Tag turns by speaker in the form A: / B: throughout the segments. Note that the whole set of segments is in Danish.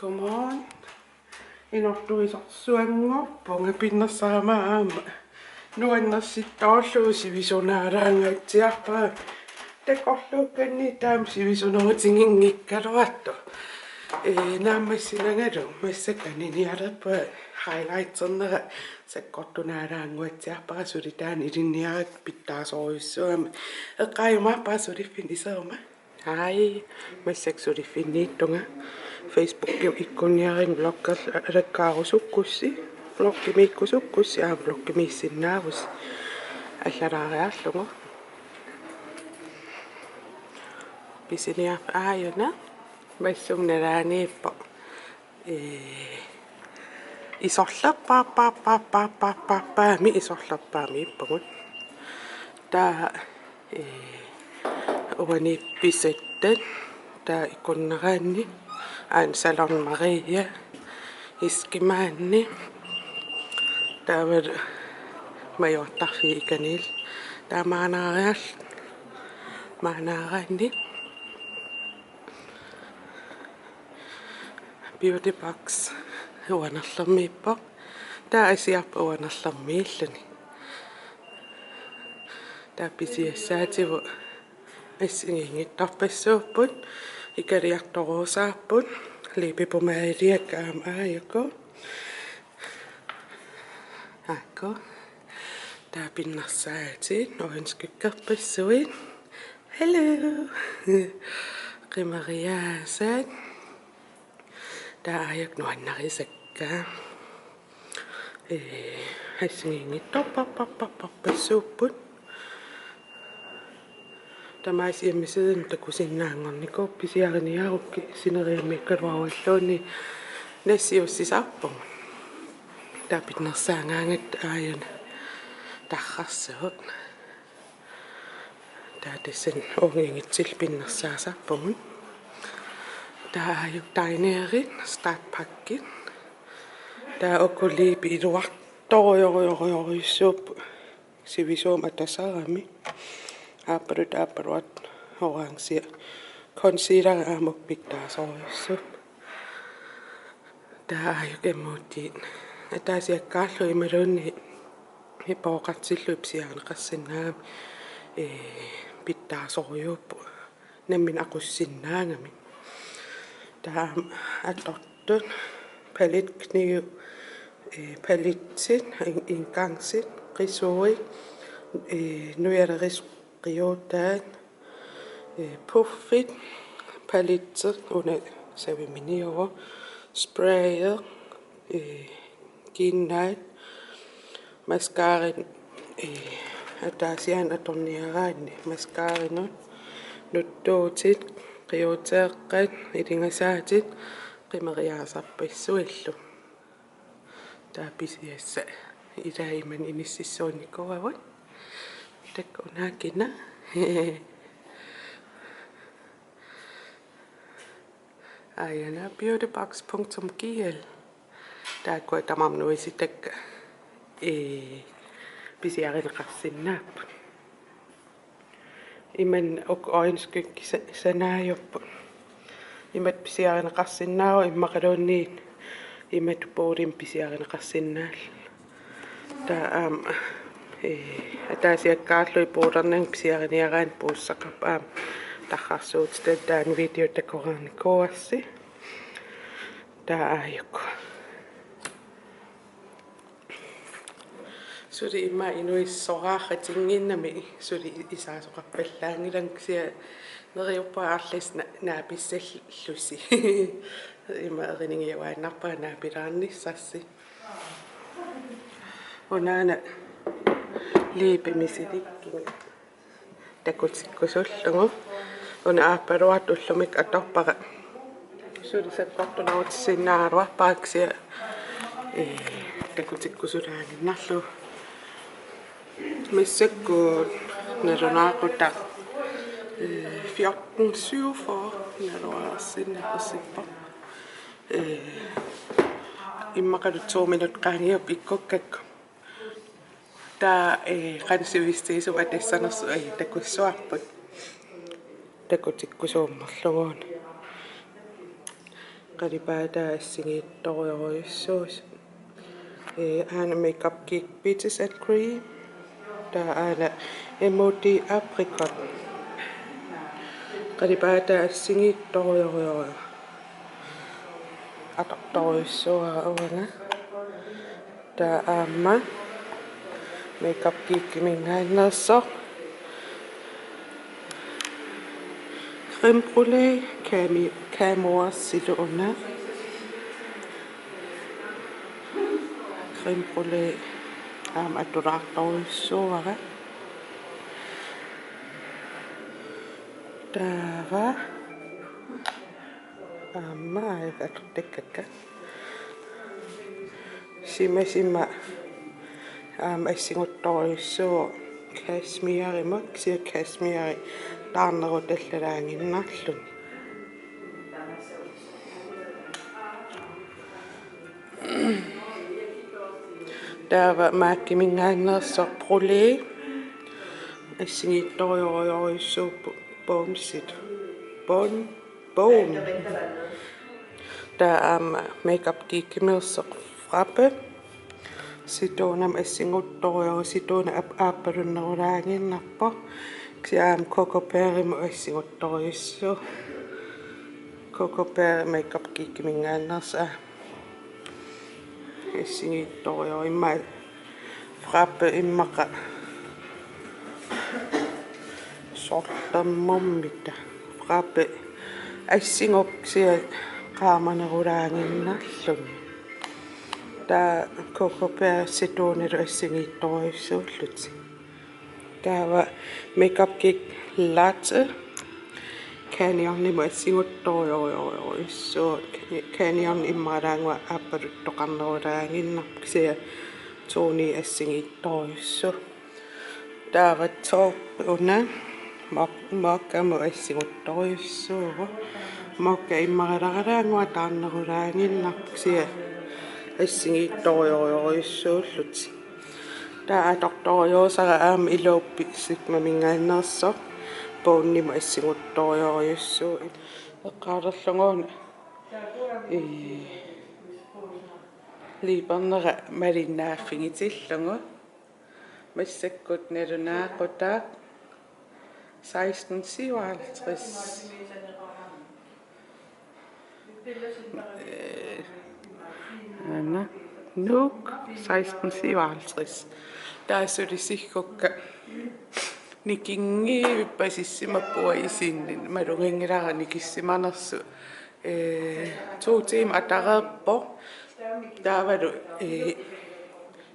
A: Godmorgen. Inortuisorsuanngorpunga pinnersaamaama. Nuannersittaorluusivisunaaraangatsiarpaa. Takorluukkanni taam sivisuneritingingikkaluattu. Naammassinangalu massakkaniniarappa highlightsernera sakkortunaaraanguatsiarpaa sulitaani ilinniarat pittaasoruissuama. Eqqaayumaarpaa suliffin iseerma. Hai, massak suliffinniittunga. Facebook ikkunniarin blogger alakkaarusuqqussi bloggimiikkusukkussi bloggimiissinnaavus аллалаариарлугу писиниарп ааюна массумналаанииппо исорлаппааппааппааппааппаами исорлаппаами иппагут таа уанипписаттат таа икуннераанни аан салон Мария искимаанни таавал majortarfiikanil taamaanaaриал маанаараанни beauty box уанерлэрмииппо таа асиарпа уанерлэрмииллани таа писиассаативу ассигингиттарпассууппут икалиарторуусаарпут липипумаалиаккаам ааяко акко таа пиннарсаати оранскуккерпассуит hello qimariaasat tаа аяк нуаннарисаккаа ассигингиттарпарпарпарпассууппут тамаасиаммисээн такусиннаангорнико писиарниарукки синериаммиккалуаруаллуунни нассиуссисаарпу таа пиннерсаангаангат ааяна таррарсуут таа тассан онгингитсил пиннерсаасарпумут таа аюк тайнеерит стартпаккит таа окулиипи илуарториориориориссууп сивисуум атасарами ааппалут орангсиа консилер аамук питтаасориссууп таа аюк эммуутиит атаасиаккааллу ималуунни хипоокартиллуипсиарнеқассиннаам питтаасориуппу наммин ақуссиннаангами таам аттортут палит книгу палитсит ингангсит қисуи нуялерис риотаат пуффит палитсет уна савиминиово спрейер киннат маскарин атаасиан аторниараанни маскаринут нуттуутит риотеэккат илингасаатит qimeriaasarpissuillu taapisiassa ilaiman iniссissuunnikkuavut takkunaakina ayana beautybox.gl taakkua tamamnuisitakka pisiarineqarsinnaappu iman oinskukki sanaajuppu imat pisiarineqarsinnaaru immaqaluunniit imat puulim pisiarineqarsinnaal taa ataasiakkaarlui puulernan pisiariniaraan puussaqarpaam tarrarsuut taan video takoraanikuassi taa aayukku suli imma inuissoraaqatinginnami suli isaasoqarpallaangilanksia neriuppaarlis naapissallussi imma eringiuaannarpaa naapilaarnissassi unaana liipimisilikkinga takutikkusullugu una aappaluartullumik atorpaqa suli sakkortunarutissinnaarluarpaaksia takutikkusulaanginnarlu missakku nalunaaqutta 1447 naluaarsinnaqussippa immaqalut 2 minut qaangiup ikkukkakku taa qansivistiisu atassanersu takussuarput takutikkusuummerluguun qaripata assingittoriorussuus aana makeup cake peaches and cream ta aana emoti apricot qaripata assingittorior atortorissuara uanga ta aamma makeup cake mingaannerso creme brulee Camors siluna creme brulee aturartorissuara tava aamma atortakkakka sima assinguttorissuo cashmere sia cashmere taarnerutallalaanginnarlun tava maakkimingaannerso brulee assingittoriorisuup boomsit boom ta makeup kiikkimerso frappe situunam assinguttorior situuna aapalunnerulaanginnarpo ksiaam coco berry assinguttoriussu coco berry makeup kiikkimingaannersa assingittorior imma frappe immaqa sortammummita frappe assingoksia qaamanerulaanginnarlun ta coco berry situunalu assingittoriussuulluti tava makeup cake latte Canyon assinguttoriorisuut Canyon immaraangua aapaluttoqarnerulaanginnarpiksia tuuni assingittoriussu tava top una mokkamu assinguttoriussuugu mokka immaralaangua taarnerulaanginnarpiksia assingittoriorisuulluti ta atortoriosara aam iluuppisik mamingaannerso pounnimu assinguttoriorussu eqqaalerlunguuna liipernera malinnaaffiнгитиллугу массаккут налунаақутаа 1657 Anna Nuk 1657 taasulisikukka nikingiivippasissimappuа isiinnin malungingilара nikissimанерсу 2 timer atareerpo taavalu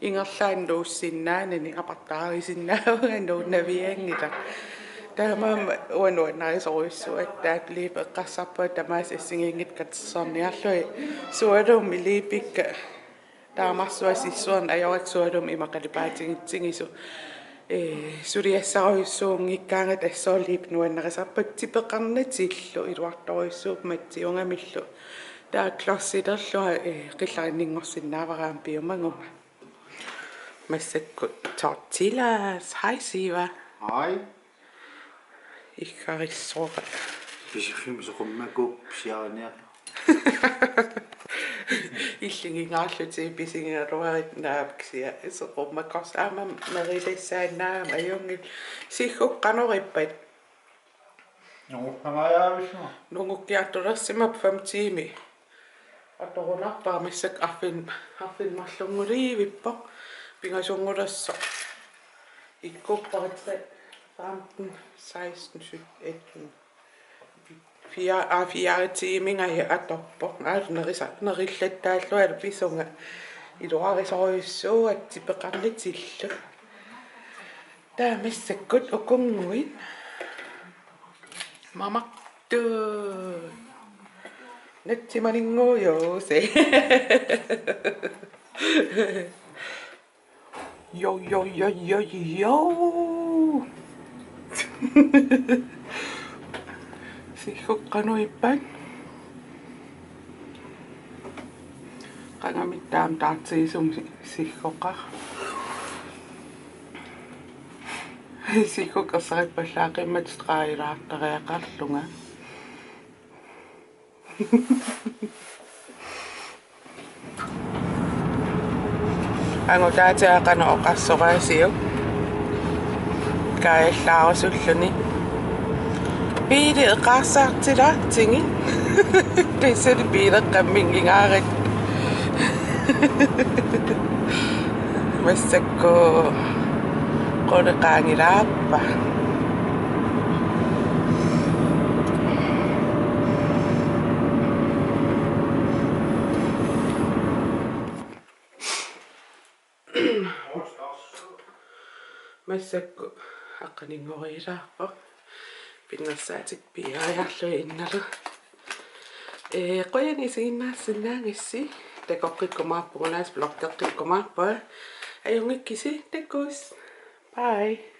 A: ingerlaan luussinnaanani apartaarisinnaaga nuunnaviangila taamaama uanuannarisoriussuat taakliipe qassarpua tamaas assingingit katserniarlui sualum iliipikka taamarsuа sissuarn ajorat sualum imaqalipaatingitsingisu suriassaruyussuungikkaangat assooliip nuannerisarpak tipeqarnatillu iluartoruissuup matsiungamillu taa klossilerlua qillarinningorsinnaavaraam piumangunga massakkut tortillas hi Siva
B: Hi.
A: ikkarissuuqa
B: Pisifimsuqummakup siaaniaq.
A: иллингингаарлути писингеруарит наапксия исеқуммаккорс аама мерилиссаанаам аюнгил сиггуққанориппат
B: Нунгуккамаяависма.
A: нунгуккиартулерсимап 5 тими аторунарпаа миссак арфин марлунгуливиппо пингасунгулассо иккуппаритсе 15 16 17 4 timinga hi atorpo nerillattaallualu pisunga iluarisoriussuat tipeqarnitillu taamissakkut ukunguit mamaktu natsimaninguujuuse yo Sihukkanuippan qangamittam taartiisum sihhuqar sihhuqassarippallaaqimmat qaayilaartariaqarlunga Ango taatiaqano oqassoqaasiu kaallaarusulluni piili eqaarsaartilaartingi tissali piileqqamminngingaarit массакку qoliqaangilaappa массакку аққанингориилаарпа пиннерсаатик пиариарлуи инналу qoyani siinнаассинаагисси такоққиккумаарпугунаас блоктеққиккумаарпа ajungikkisi takkus bye